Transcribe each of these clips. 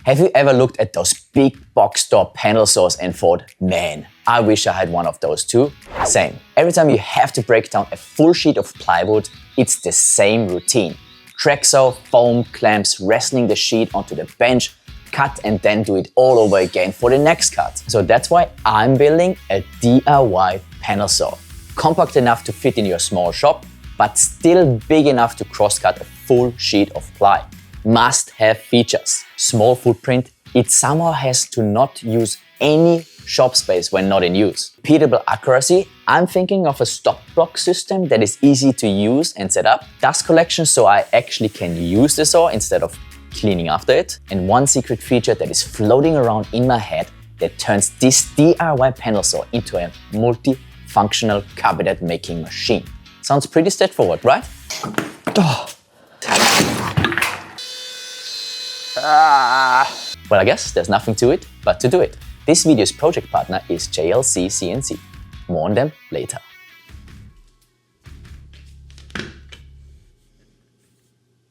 Have you ever looked at those big box store panel saws and thought, man, I wish I had one of those too? Same. Every time you have to break down a full sheet of plywood, it's the same routine. Track saw, foam, clamps, wrestling the sheet onto the bench, cut and then do it all over again for the next cut. So that's why I'm building a DIY panel saw. Compact enough to fit in your small shop, but still big enough to cross-cut a full sheet of ply. Must-have features. Small footprint. It somehow has to not use any shop space when not in use. Repeatable accuracy. I'm thinking of a stop block system that is easy to use and set up. Dust collection so I actually can use the saw instead of cleaning after it. And one secret feature that is floating around in my head that turns this DIY panel saw into a multi-functional cabinet making machine. Sounds pretty straightforward, right? Well, I guess there's nothing to it but to do it. This video's project partner is JLC CNC. More on them later.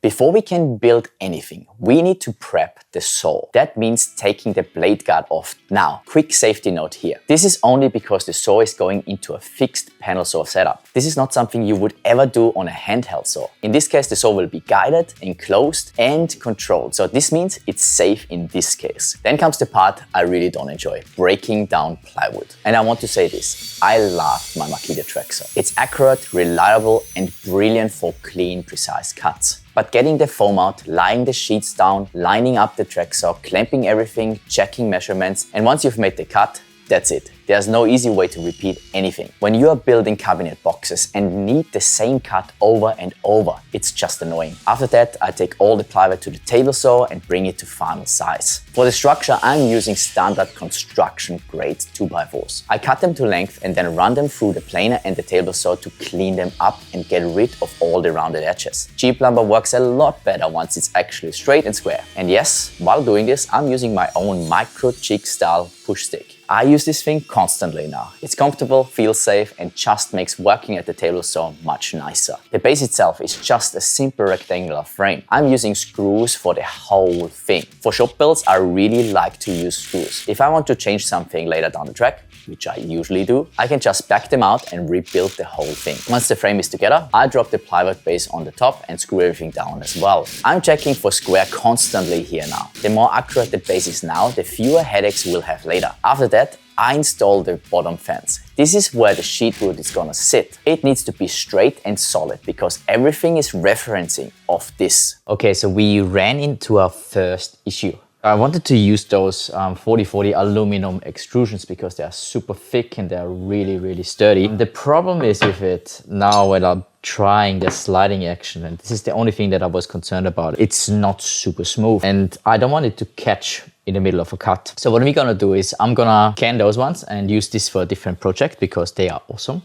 Before we can build anything, we need to prep the saw. That means taking the blade guard off. Now, quick safety note here. This is only because the saw is going into a fixed panel saw setup. This is not something you would ever do on a handheld saw. In this case, the saw will be guided, enclosed and controlled. So this means it's safe in this case. Then comes the part I really don't enjoy, breaking down plywood. And I want to say this, I love my Makita track saw. It's accurate, reliable and brilliant for clean, precise cuts. But getting the foam out, laying the sheets down, lining up the track saw, clamping everything, checking measurements, and once you've made the cut, that's it. There's no easy way to repeat anything. When you are building cabinet boxes and need the same cut over and over, it's just annoying. After that, I take all the plywood to the table saw and bring it to final size. For the structure, I'm using standard construction grade 2x4s. I cut them to length and then run them through the planer and the table saw to clean them up and get rid of all the rounded edges. Cheap lumber works a lot better once it's actually straight and square. And yes, while doing this, I'm using my own micro jig style push stick. I use this thing constantly now. It's comfortable, feels safe and just makes working at the table saw much nicer. The base itself is just a simple rectangular frame. I'm using screws for the whole thing. For shop builds, I really like to use screws. If I want to change something later down the track, which I usually do, I can just back them out and rebuild the whole thing. Once the frame is together, I drop the plywood base on the top and screw everything down as well. I'm checking for square constantly here now. The more accurate the base is now, the fewer headaches we'll have later. After that, I install the bottom fence. This is where the sheet wood is gonna sit. It needs to be straight and solid because everything is referencing off this. Okay, so we ran into our first issue. I wanted to use those 40/40 aluminum extrusions because they are super thick and they're really sturdy. The problem is with it now when I'm trying the sliding action, and this is the only thing that I was concerned about, it's not super smooth and I don't want it to catch in the middle of a cut. So what we're gonna do is I'm gonna can those ones and use this for a different project because they are awesome.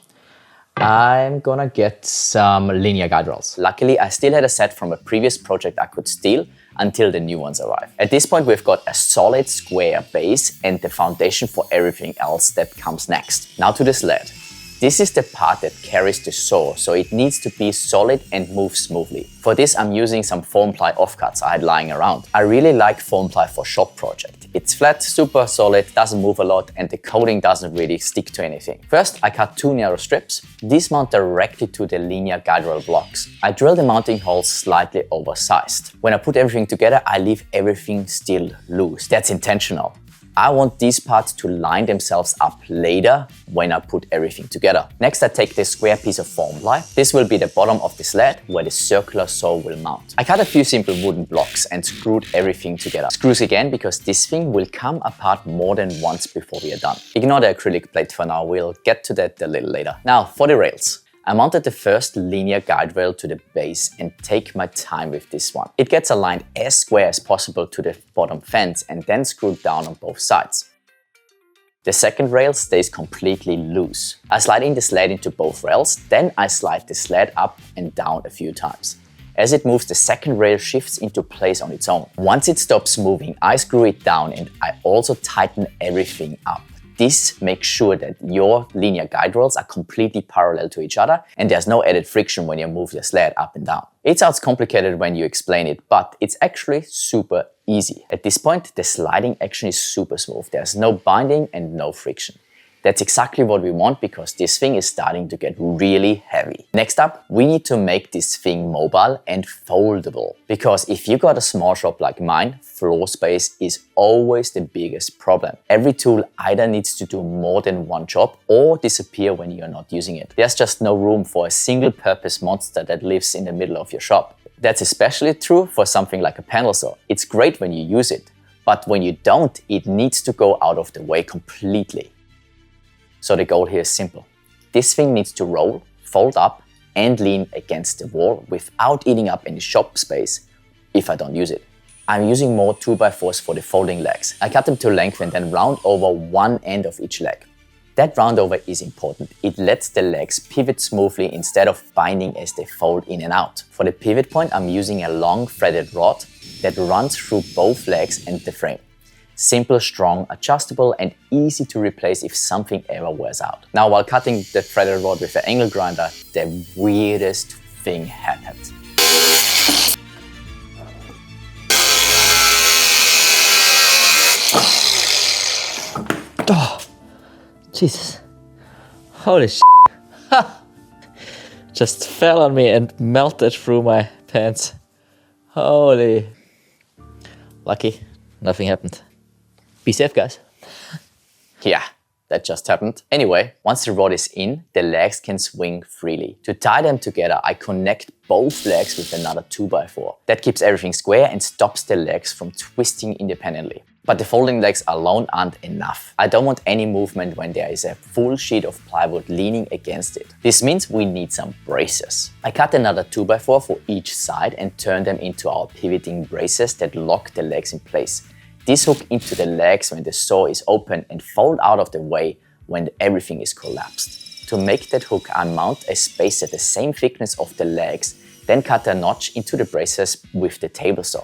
I'm gonna get some linear guide rails. Luckily, I still had a set from a previous project I could steal until the new ones arrive. At this point, we've got a solid square base and the foundation for everything else that comes next. Now to the sled. This is the part that carries the saw, so it needs to be solid and move smoothly. For this, I'm using some foam ply offcuts I had lying around. I really like foam ply for shop project. It's flat, super solid, doesn't move a lot, and the coating doesn't really stick to anything. First, I cut 2 narrow strips. These mount directly to the linear guide rail blocks. I drill the mounting holes slightly oversized. When I put everything together, I leave everything still loose. That's intentional. I want these parts to line themselves up later when I put everything together. Next, I take this square piece of foam ply. This will be the bottom of the sled where the circular saw will mount. I cut a few simple wooden blocks and screwed everything together. Screws again because this thing will come apart more than once before we are done. Ignore the acrylic plate for now, we'll get to that a little later. Now for the rails. I mounted the first linear guide rail to the base and take my time with this one. It gets aligned as square as possible to the bottom fence and then screwed down on both sides. The second rail stays completely loose. I slide in the sled into both rails, then I slide the sled up and down a few times. As it moves, the second rail shifts into place on its own. Once it stops moving, I screw it down and I also tighten everything up. This makes sure that your linear guide rails are completely parallel to each other and there's no added friction when you move your sled up and down. It sounds complicated when you explain it, but it's actually super easy. At this point, the sliding action is super smooth. There's no binding and no friction. That's exactly what we want because this thing is starting to get really heavy. Next up, we need to make this thing mobile and foldable. Because if you got a small shop like mine, floor space is always the biggest problem. Every tool either needs to do more than one job or disappear when you're not using it. There's just no room for a single purpose monster that lives in the middle of your shop. That's especially true for something like a panel saw. It's great when you use it, but when you don't, it needs to go out of the way completely. So the goal here is simple. This thing needs to roll, fold up and lean against the wall without eating up any shop space if I don't use it. I'm using more 2x4s for the folding legs. I cut them to length and then round over one end of each leg. That roundover is important. It lets the legs pivot smoothly instead of binding as they fold in and out. For the pivot point, I'm using a long threaded rod that runs through both legs and the frame. Simple, strong, adjustable and easy to replace if something ever wears out. Now while cutting the threaded rod with the angle grinder, the weirdest thing happened. Oh, Jesus. Holy shit. Just fell on me and melted through my pants. Holy. Lucky, nothing happened. Be safe, guys. Yeah, that just happened. Anyway, once the rod is in, the legs can swing freely. To tie them together, I connect both legs with another 2x4. That keeps everything square and stops the legs from twisting independently. But the folding legs alone aren't enough. I don't want any movement when there is a full sheet of plywood leaning against it. This means we need some braces. I cut another 2x4 for each side and turn them into our pivoting braces that lock the legs in place. These hook into the legs when the saw is open and fold out of the way when everything is collapsed. To make that hook, I mount a spacer the same thickness of the legs, then cut a notch into the braces with the table saw.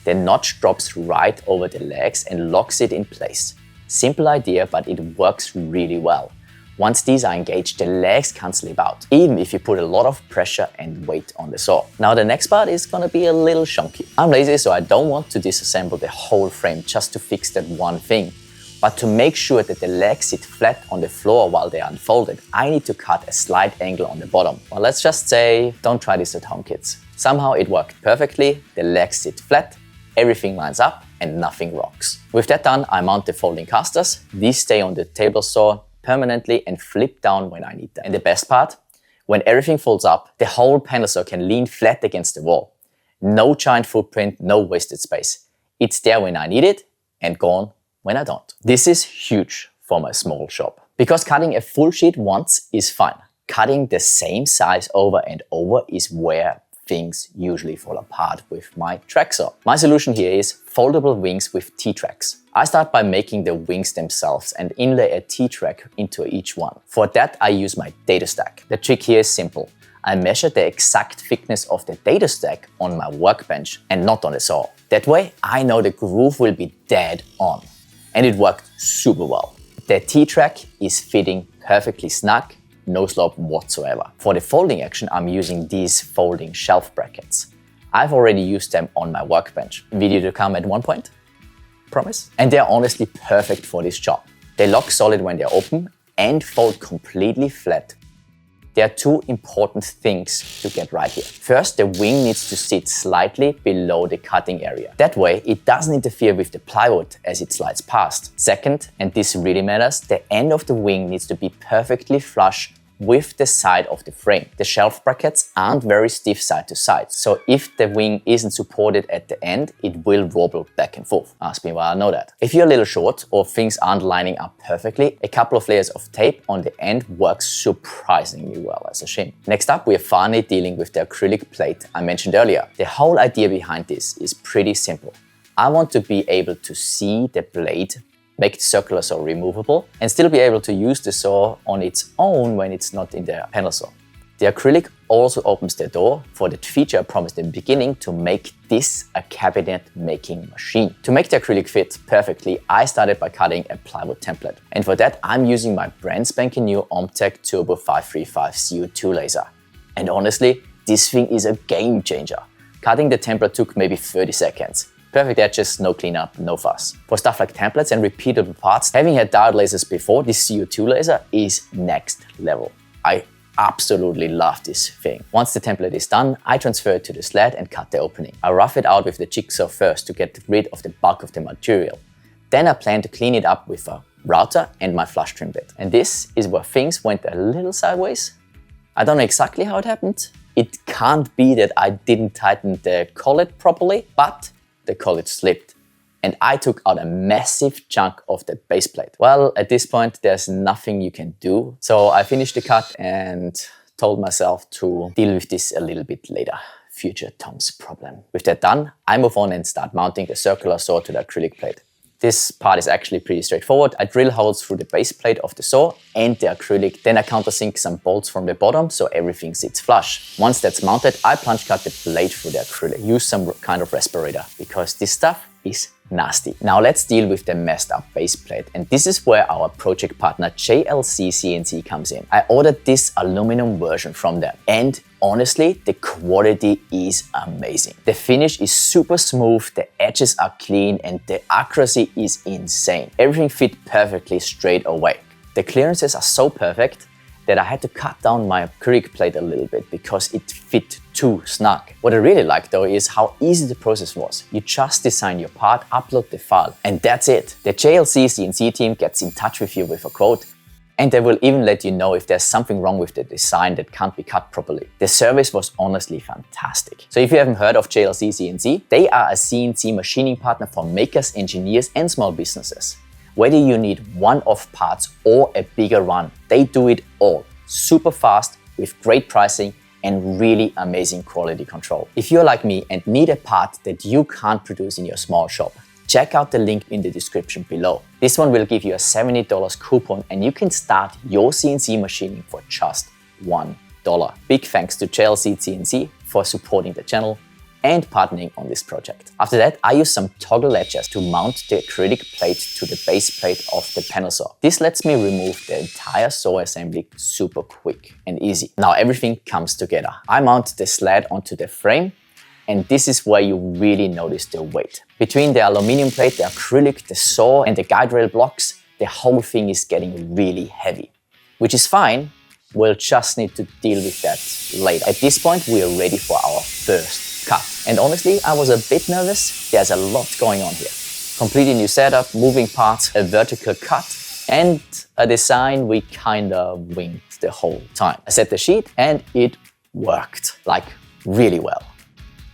The notch drops right over the legs and locks it in place. Simple idea, but it works really well. Once these are engaged, the legs can't slip out, even if you put a lot of pressure and weight on the saw. Now the next part is gonna be a little chunky. I'm lazy, so I don't want to disassemble the whole frame just to fix that one thing. But to make sure that the legs sit flat on the floor while they are unfolded, I need to cut a slight angle on the bottom. Well, let's just say, don't try this at home, kids. Somehow it worked perfectly, the legs sit flat, everything lines up and nothing rocks. With that done, I mount the folding casters. These stay on the table saw permanently and flip down when I need them. And the best part, when everything folds up, the whole panel saw can lean flat against the wall. No giant footprint, no wasted space. It's there when I need it and gone when I don't. This is huge for my small shop. Because cutting a full sheet once is fine. Cutting the same size over and over is where things usually fall apart with my track saw. My solution here is foldable wings with T-tracks. I start by making the wings themselves and inlay a T-track into each one. For that, I use my data stack. The trick here is simple. I measure the exact thickness of the data stack on my workbench and not on the saw. That way, I know the groove will be dead on. And it worked super well. The T-track is fitting perfectly snug, no slope whatsoever. For the folding action, I'm using these folding shelf brackets. I've already used them on my workbench. Video to come at one point. Promise? And they're honestly perfect for this job. They lock solid when they're open and fold completely flat. There are two important things to get right here. First, the wing needs to sit slightly below the cutting area. That way, it doesn't interfere with the plywood as it slides past. Second, and this really matters, the end of the wing needs to be perfectly flush with the side of the frame. The shelf brackets aren't very stiff side to side, so if the wing isn't supported at the end, it will wobble back and forth. Ask me why I know that. If you're a little short or things aren't lining up perfectly, a couple of layers of tape on the end works surprisingly well as a shim. Next up, we are finally dealing with the acrylic plate I mentioned earlier. The whole idea behind this is pretty simple. I want to be able to see the blade, make the circular saw removable, and still be able to use the saw on its own when it's not in the panel saw. The acrylic also opens the door for the feature I promised in the beginning to make this a cabinet making machine. To make the acrylic fit perfectly, I started by cutting a plywood template. And for that, I'm using my brand spanking new Omtech Turbo 535 CO2 laser. And honestly, this thing is a game changer. Cutting the template took maybe 30 seconds. Perfect edges, no cleanup, no fuss. For stuff like templates and repeatable parts, having had diode lasers before, this CO2 laser is next level. I absolutely love this thing. Once the template is done, I transfer it to the sled and cut the opening. I rough it out with the jigsaw first to get rid of the bulk of the material. Then I plan to clean it up with a router and my flush trim bit. And this is where things went a little sideways. I don't know exactly how it happened. It can't be that I didn't tighten the collet properly, but the collet slipped. And I took out a massive chunk of the base plate. Well, at this point, there's nothing you can do. So I finished the cut and told myself to deal with this a little bit later. Future Tom's problem. With that done, I move on and start mounting the circular saw to the acrylic plate. This part is actually pretty straightforward. I drill holes through the base plate of the saw and the acrylic. Then I countersink some bolts from the bottom so everything sits flush. Once that's mounted, I plunge cut the blade through the acrylic. Use some kind of respirator because this stuff is nasty. Now let's deal with the messed up base plate. And this is where our project partner JLC CNC comes in. I ordered this aluminum version from them. And honestly, the quality is amazing. The finish is super smooth, the edges are clean, and the accuracy is insane. Everything fit perfectly straight away. The clearances are so perfect that I had to cut down my acrylic plate a little bit because it fit too snug. What I really like though is how easy the process was. You just design your part, upload the file, and that's it. The JLC CNC team gets in touch with you with a quote, and they will even let you know if there's something wrong with the design that can't be cut properly. The service was honestly fantastic. So if you haven't heard of JLC CNC, they are a CNC machining partner for makers, engineers, and small businesses. Whether you need one-off parts or a bigger run, they do it all. Super fast, with great pricing, and really amazing quality control. If you're like me and need a part that you can't produce in your small shop, check out the link in the description below. This one will give you a $70 coupon and you can start your CNC machining for just $1. Big thanks to JLC CNC for supporting the channel and partnering on this project. After that, I use some toggle edges to mount the acrylic plate to the base plate of the panel saw. This lets me remove the entire saw assembly super quick and easy. Now everything comes together. I mount the sled onto the frame, and this is where you really notice the weight. Between the aluminum plate, the acrylic, the saw, and the guide rail blocks, the whole thing is getting really heavy, which is fine. We'll just need to deal with that later. At this point, we are ready for our first cut. And honestly, I was a bit nervous. There's a lot going on here. Completely new setup, moving parts, a vertical cut, and a design we kinda winged the whole time. I set the sheet and it worked, like really well.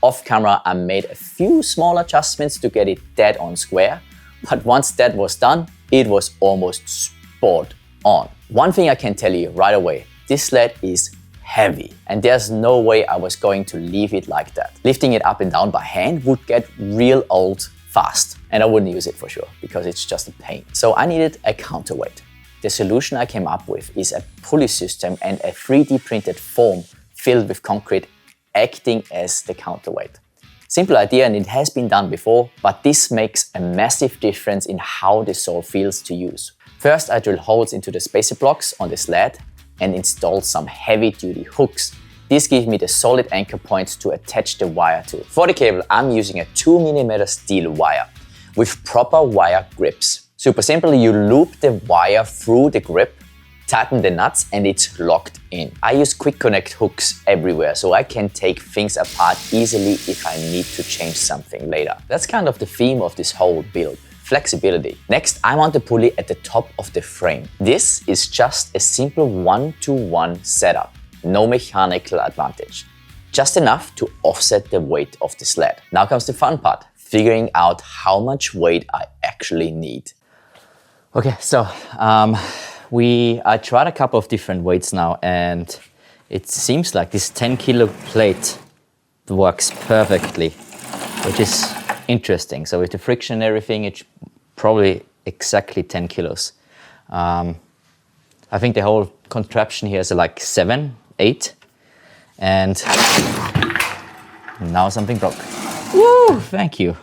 Off camera, I made a few small adjustments to get it dead on square, but once that was done, it was almost spot on. One thing I can tell you right away, this sled is heavy and there's no way I was going to leave it like that. Lifting it up and down by hand would get real old fast and I wouldn't use it for sure because it's just a pain. So I needed a counterweight. The solution I came up with is a pulley system and a 3D printed foam filled with concrete acting as the counterweight. Simple idea and it has been done before, but this makes a massive difference in how the saw feels to use. First, I drill holes into the spacer blocks on the sled and install some heavy-duty hooks. This gives me the solid anchor points to attach the wire to. For the cable, I'm using a 2mm steel wire with proper wire grips. Super simple, you loop the wire through the grip, tighten the nuts and it's locked in. I use quick connect hooks everywhere so I can take things apart easily if I need to change something later. That's kind of the theme of this whole build. Flexibility. Next, I mount the pulley at the top of the frame. This is just a simple 1-to-1 setup. No mechanical advantage. Just enough to offset the weight of the sled. Now comes the fun part, figuring out how much weight I actually need. Okay, so I tried a couple of different weights now and it seems like this 10-kilo plate works perfectly, which is interesting. So with the friction and everything, it's probably exactly 10 kilos. I think the whole contraption here is like 7, 8. And now something broke. Woo, thank you.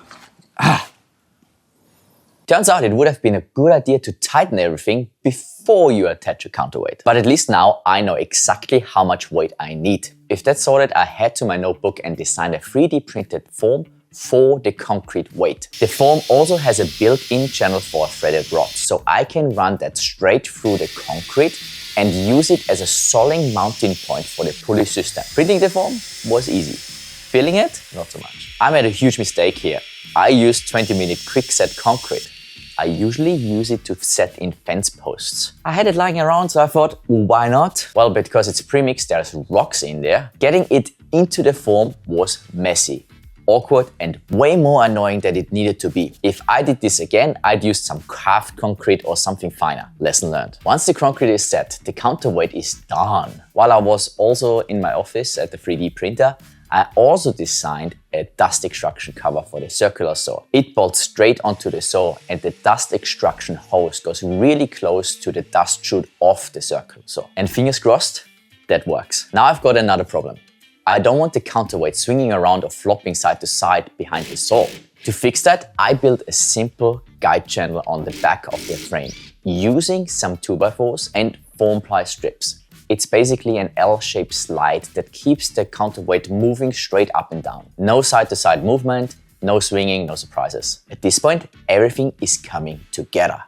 Turns out it would have been a good idea to tighten everything before you attach a counterweight. But at least now I know exactly how much weight I need. If that's sorted, I head to my notebook and designed a 3D printed form for the concrete weight. The form also has a built-in channel for a threaded rod, so I can run that straight through the concrete and use it as a solid mounting point for the pulley system. Printing the form was easy. Filling it, not so much. I made a huge mistake here. I used 20-minute quick set concrete. I usually use it to set in fence posts. I had it lying around, so I thought, why not? Well, because it's premixed, there's rocks in there. Getting it into the form was messy, awkward, and way more annoying than it needed to be. If I did this again, I'd use some craft concrete or something finer. Lesson learned. Once the concrete is set, the counterweight is done. While I was also in my office at the 3D printer, I also designed a dust extraction cover for the circular saw. It bolts straight onto the saw and the dust extraction hose goes really close to the dust chute of the circular saw. And fingers crossed, that works. Now I've got another problem. I don't want the counterweight swinging around or flopping side to side behind the saw. To fix that, I built a simple guide channel on the back of the frame using some 2x4s and foam ply strips. It's basically an L-shaped slide that keeps the counterweight moving straight up and down. No side-to-side movement, no swinging, no surprises. At this point, everything is coming together.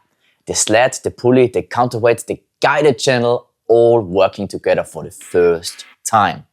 The sled, the pulley, the counterweight, the guided channel, all working together for the first time.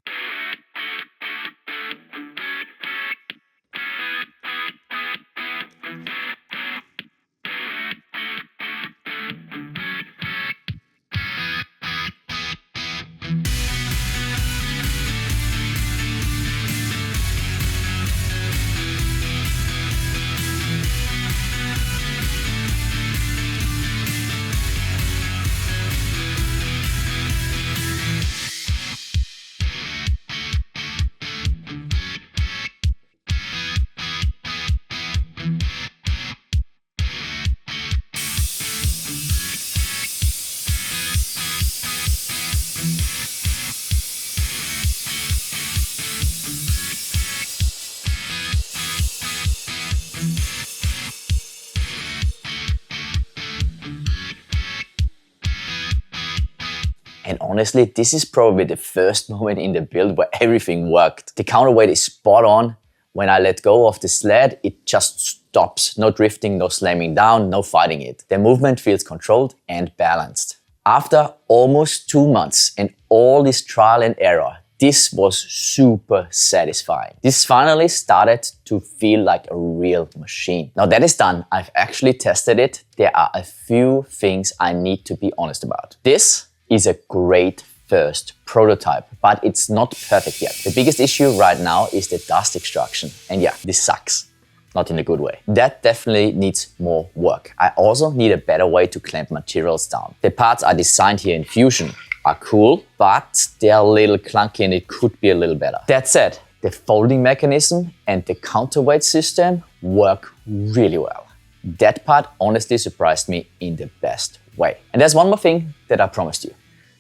And honestly, this is probably the first moment in the build where everything worked. The counterweight is spot on. When I let go of the sled, it just stops. No drifting, no slamming down, no fighting it. The movement feels controlled and balanced. After almost 2 months and all this trial and error, this was super satisfying. This finally started to feel like a real machine. Now that is done, I've actually tested it. There are a few things I need to be honest about. This is a great first prototype, but it's not perfect yet. The biggest issue right now is the dust extraction. And yeah, this sucks. Not in a good way. That definitely needs more work. I also need a better way to clamp materials down. The parts are designed here in Fusion are cool, but they're a little clunky and it could be a little better. That said, the folding mechanism and the counterweight system work really well. That part honestly surprised me in the best way. And there's one more thing that I promised you.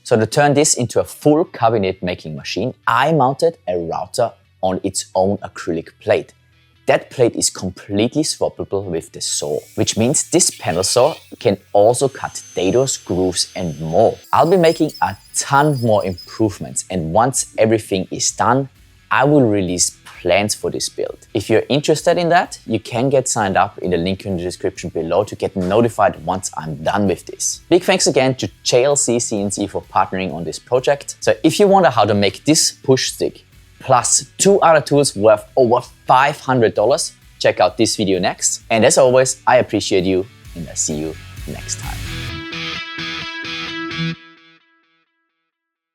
So to turn this into a full cabinet making machine, I mounted a router on its own acrylic plate. That plate is completely swappable with the saw, which means this panel saw can also cut dados, grooves and more. I'll be making a ton more improvements, and once everything is done, I will release plans for this build. If you're interested in that, you can get signed up in the link in the description below to get notified once I'm done with this. Big thanks again to JLC CNC for partnering on this project. So if you wonder how to make this push stick plus 2 other tools worth over $500, check out this video next. And as always, I appreciate you and I'll see you next time.